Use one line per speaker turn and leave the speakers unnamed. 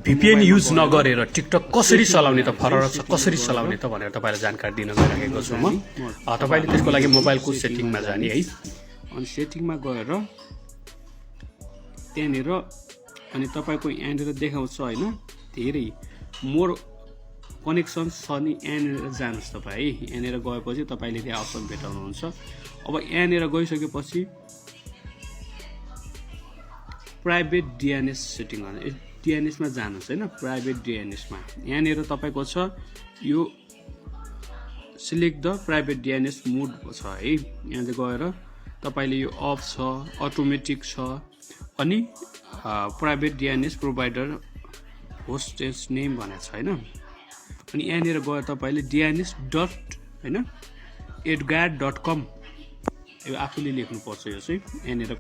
VPN use नगरेर TikTok कसरी चलाउने त फरक छ कसरी चलाउने त भनेर तपाईलाई जानकारी दिन गइरहेको छु म तपाईले त्यसको लागि मोबाइलको सेटिङमा जाने है
अनि सेटिङमा गएर त्यहाँनेर अनि तपाईको यहाँनेर देखाउँछ हैन धेरै मोर कनेक्सन छ नि यहाँनेर जानुस् तपाई यहाँनेर गएपछि तपाईले त्यो अप्सन भेटाउनुहुन्छ अब यहाँनेर गइसकेपछि प्राइभेट DNS सेटिङ गर्नु DNS मा जानुस् हैन प्राइभेट DNS मा यहाँनेर तपाईको छ यो सिलेक्ट द प्राइभेट DNS मोड छ है यहाँ गएर तपाईले यो अफ छ अटोमेटिक छ अनि प्राइभेट DNS प्रोवाइडर होस्टेज नेम भनेको छ हैन अनि यहाँनेर गएर तपाईले dns.edgard.com यो आफूले लेख्नु पर्छ यो चाहिँ यहाँनेर